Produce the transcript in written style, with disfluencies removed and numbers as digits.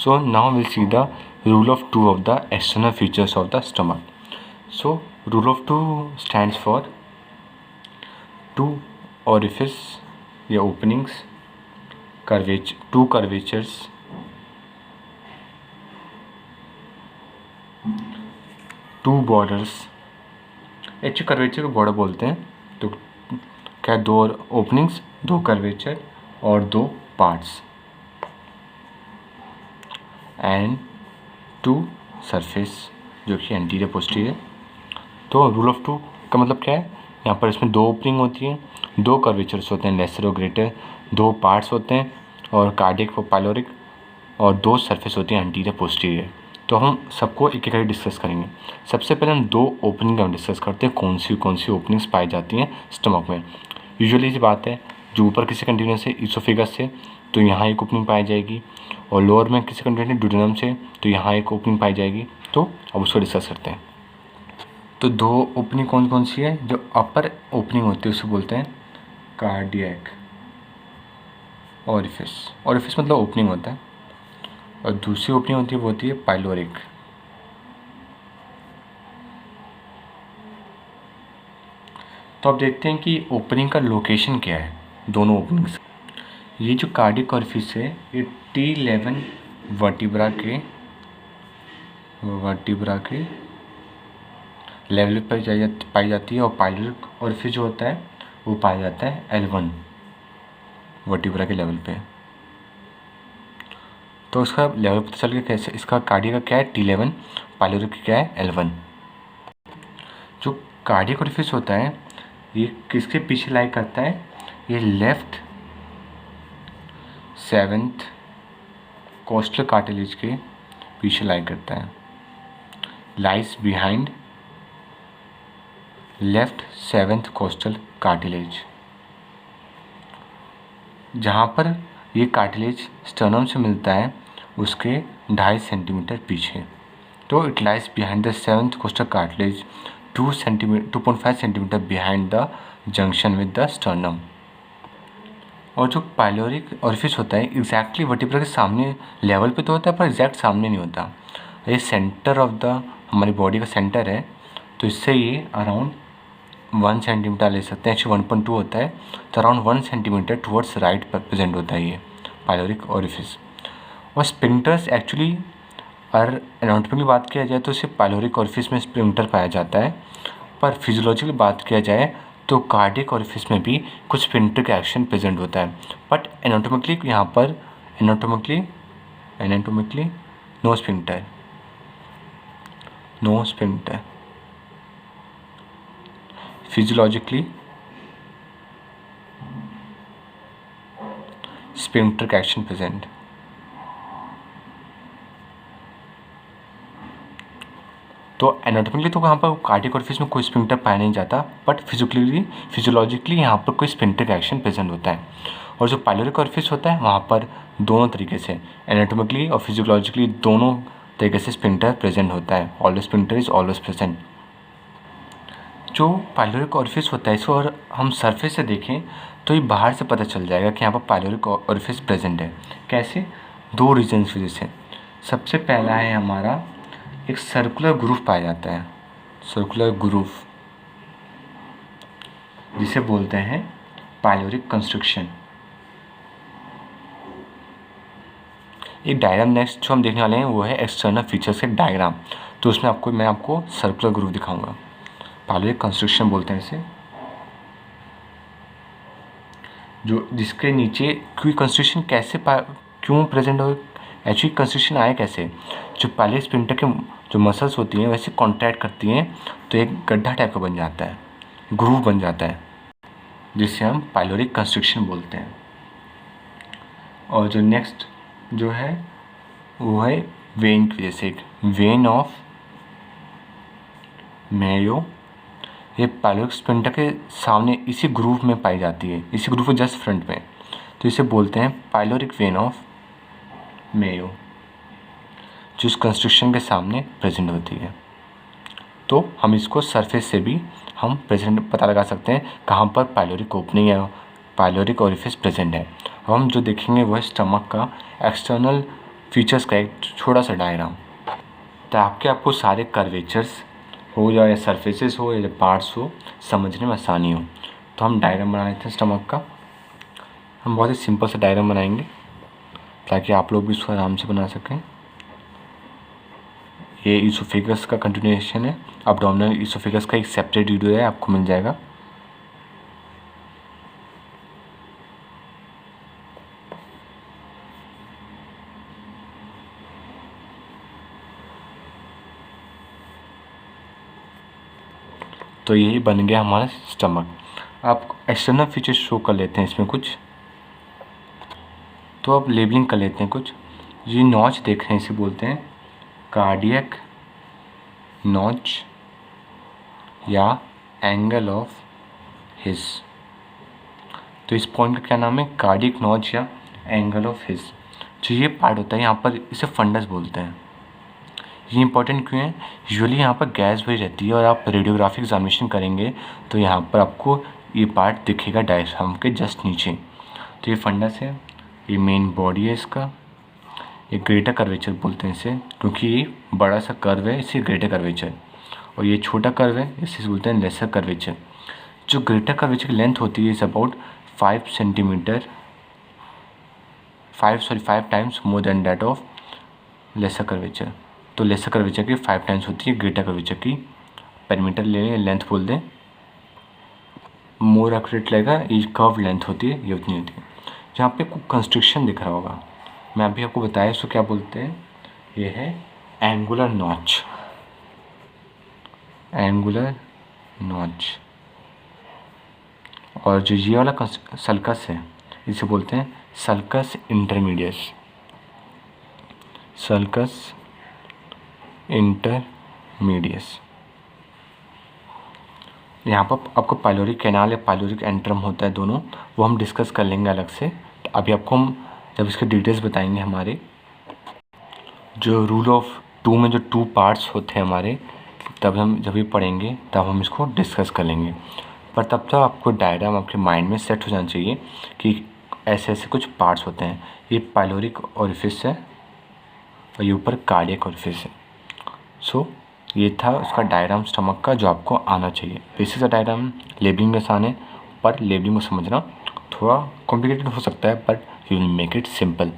So now we'll see the rule of 2 of the external features of the stomach. So rule of 2 stands for 2 orifice या openings, two curvatures, 2 borders. Actually curvature को border बोलते हैं. तो क्या 2 openings, 2 curvature और 2 parts and 2 surface जो कि anterior posterior. तो रूल ऑफ 2 का मतलब क्या है, यहाँ पर इसमें 2 ओपनिंग होती हैं, 2 कर्वेचर्स होते हैं लेसर और ग्रेटर, 2 पार्ट्स होते हैं और कार्डियक और पाइलोरिक, और 2 सरफेस होती हैं एंटीरियर पोस्टीरियर. तो हम सबको एक एक करके डिस्कस करेंगे. सबसे पहले हम 2 ओपनिंग का डिस्कस करते हैं, कौन सी ओपनिंग्स पाई जाती हैं स्टमक में. यूजुअली ये बात है, जो ऊपर किसी कंटिन्यूस से इसोफेगस से तो यहाँ एक ओपनिंग पाई जाएगी, और लोअर में किसी कंटिन्यूस ड्यूडेनम से तो यहाँ एक ओपनिंग पाई जाएगी. तो अब उसको डिस्कस करते हैं. तो 2 ओपनिंग कौन सी है. जो अपर ओपनिंग होती है उसे बोलते हैं कार्डियक ओरिफिस. ओरिफिस मतलब ओपनिंग होता है. और दूसरी ओपनिंग होती है वो होती है पाइलोरिक. तो अब देखते हैं कि ओपनिंग का लोकेशन क्या है दोनों ओपनिंग्स. ये जो कार्डियक ओरिफिस है ये T11 वर्टिब्रा के लेवल पर पाई जाती है, और पाइलोरिक ओरिफिस जो होता है वो पाया जाता है L1 वर्टिब्रा के लेवल पे. तो इसका लेवल पता चल गया कैसे. इसका कार्डियक का क्या है T11, पाइलोरिक क्या है L1. जो कार्डियक ओरिफिस होता है ये किसके पीछे लाई करता है, ये लेफ्ट 7th कोस्टल कार्टिलेज के पीछे लाई करता है. Lies behind left 7th costal cartilage. जहाँ पर ये कार्टिलेज स्टर्नम से मिलता है उसके 2.5 सेंटीमीटर पीछे. तो it lies behind the 7th costal cartilage 2.5 centimetre behind the junction with the sternum. और जो पाइलोरिक ओरिफिस होता है एग्जैक्टली वर्टिब्रा के सामने लेवल पे तो होता है, पर एग्जैक्ट सामने नहीं होता. ये सेंटर ऑफ द हमारी बॉडी का सेंटर है, तो इससे ये अराउंड 1 सेंटीमीटर ले सकते हैं. एक्चुअली 1.2 होता है, तो अराउंड 1 सेंटीमीटर टुवर्ड्स राइट पर प्रेजेंट होता है ये पाइलोरिक ओरिफिस. और स्पिंक्टर्स एक्चुअली अगर एनाटॉमी की बात किया जाए तो सिर्फ पाइलोरिक ओरिफिस में स्पिंक्टर पाया जाता है, पर फिजियोलॉजिकल बात किया जाए तो कार्डियक ओरिफिस में भी कुछ स्पिंक्टर का एक्शन प्रेजेंट होता है. बट एनाटॉमिकली यहाँ पर anatomically no sphincter. Physiologically sphincter का एक्शन प्रेजेंट. तो एनाटॉमिकली तो यहाँ पर कार्डियक ओरिफिस में कोई स्पिंक्टर पाया नहीं जाता, बट फिजियोलॉजिकली यहाँ पर कोई स्पिंक्टर का एक्शन प्रेजेंट होता है. और जो पाइलोरिक ओरिफिस होता है वहाँ पर दोनों तरीके से एनाटॉमिकली और फिजियोलॉजिकली दोनों तरीके से स्पिंक्टर प्रेजेंट होता है. Always sphincter is always present. जो पाइलोरिक ओरिफिस होता है इसको अगर हम सरफेस से देखें तो ये बाहर से पता चल जाएगा कि यहाँ पर पाइलोरिक ओरिफिस प्रेजेंट है. कैसे, 2 रीजन्स की वजह से. सबसे पहला है हमारा एक सर्कुलर ग्रूव पाया जाता है, सर्कुलर ग्रूव जिसे बोलते हैं पाइलोरिक कंस्ट्रक्शन. एक डायग्राम नेक्स्ट जो हम देखने वाले हैं वो है एक्सटर्नल फीचर्स के डायग्राम. तो उसमें मैं आपको सर्कुलर ग्रूव दिखाऊंगा. पाइलोरिक कंस्ट्रक्शन बोलते हैं इसे, जो जिसके नीचे क्यों कंस्ट्रक्शन क्यों प्रेजेंट हो. एक्चुअली कंस्ट्रक्शन आया कैसे, जो पाइलोरिक स्पिंक्टर के जो मसल्स होती हैं वैसे कॉन्ट्रैक्ट करती हैं तो एक गड्ढा टाइप का बन जाता है, ग्रूव बन जाता है, जिसे हम पाइलोरिक कंस्ट्रक्शन बोलते हैं. और जो नेक्स्ट जो है वो है वेन की वजह से, एक वेन ऑफ मेयो. ये पाइलोरिक स्पिंक्टर के सामने इसी ग्रूव में पाई जाती है, इसी ग्रूव के जस्ट फ्रंट में. तो इसे बोलते हैं पाइलोरिक वेन ऑफ मेयो, जो इस कंस्ट्रक्शन के सामने प्रेजेंट होती है. तो हम इसको सरफेस से भी हम प्रेजेंट पता लगा सकते हैं कहाँ पर पाइलोरिक ओपनिंग या पाइलोरिक ओरिफिस प्रेजेंट है. अब हम जो देखेंगे वो है स्टमक का एक्सटर्नल फीचर्स का एक छोटा सा डायग्राम, ताकि आपको सारे कर्वेचर्स हो या सरफेसेस हो या पार्ट्स हो समझने में आसानी हो। तो हम डायग्राम बना लेते हैं स्टमक का। हम बहुत ही सिंपल सा डायग्राम बनाएंगे ताकि आप लोग भी इसको आराम से बना सकें। ये इसोफेगस का कंटिन्यूएशन है, अब्डोमिनल इसोफेगस का एक सेपरेट वीडियो है, आपको मिल जाएगा। तो यही बन गया हमारा स्टमक। आप एक्सटर्नल फीचर्स शो कर लेते हैं इसमें कुछ, तो अब लेबलिंग कर लेते हैं कुछ। ये नॉच देख रहे हैं, इसे बोलते हैं कार्डियक नॉच या एंगल ऑफ हिस। तो इस पॉइंट का क्या नाम है? कार्डियक नॉच या एंगल ऑफ हिस। जो ये पार्ट होता है यहाँ पर, इसे फंडस बोलते हैं। ये इंपॉर्टेंट क्यों है? यूजुअली यहाँ पर गैस भरी रहती है और आप रेडियोग्राफिक एग्जामिनेशन करेंगे तो यहाँ पर आपको ये पार्ट दिखेगा डायफ्राम के जस्ट नीचे। तो ये फंडस है, ये मेन बॉडी है इसका। ये ग्रेटर कर्वेचर बोलते हैं इसे, क्योंकि ये बड़ा सा कर्व है, इसे ग्रेटर कर्वेचर। और ये छोटा कर्व है, इसे बोलते हैं लेसर कर्वेचर। जो ग्रेटर कर्वेचर की लेंथ होती है is about 5 centimetre 5 times more than that of lesser curvature. तो लेसर कर्वेचर की 5 टाइम्स होती है ग्रेटर कर्वेचर की। पेरीमीटर ले लें, लेंथ बोल दें, मोर एक्यूरेट लगेगा। ये कर्व लेंथ होती है, ये उतनी होती है। जहाँ पे आपको कंस्ट्रक्शन दिख रहा होगा, मैं अभी आपको बताया इसको क्या बोलते हैं। ये है एंगुलर नॉच, एंगुलर नॉच। और जो ये वाला सल्कस है इसे बोलते हैं सल्कस इंटरमीडियस, सल्कस इंटरमीडियस। यहाँ पर आपको पाइलोरिक कैनाल या पाइलोरिक एंट्रम होता है, दोनों वो हम डिस्कस कर लेंगे अलग से। अभी आपको हम जब इसके डिटेल्स बताएंगे, हमारे जो रूल ऑफ 2 में जो 2 पार्ट्स होते हैं हमारे, तब हम जब ये पढ़ेंगे तब हम इसको डिस्कस कर लेंगे। पर तब तक आपको डायग्राम आपके माइंड में सेट हो जाना चाहिए कि ऐसे ऐसे कुछ पार्ट्स होते हैं। ये पाइलोरिक ओरिफिस है और ये ऊपर कार्डियक ओरिफिस है। सो ये था उसका डायग्राम स्टमक का, जो आपको आना चाहिए। बेसिक सा डायग्राम, लेबलिंग आसान है, पर लेबलिंग को समझना थोड़ा कॉम्प्लिकेटेड हो सकता है, but you will make it simple.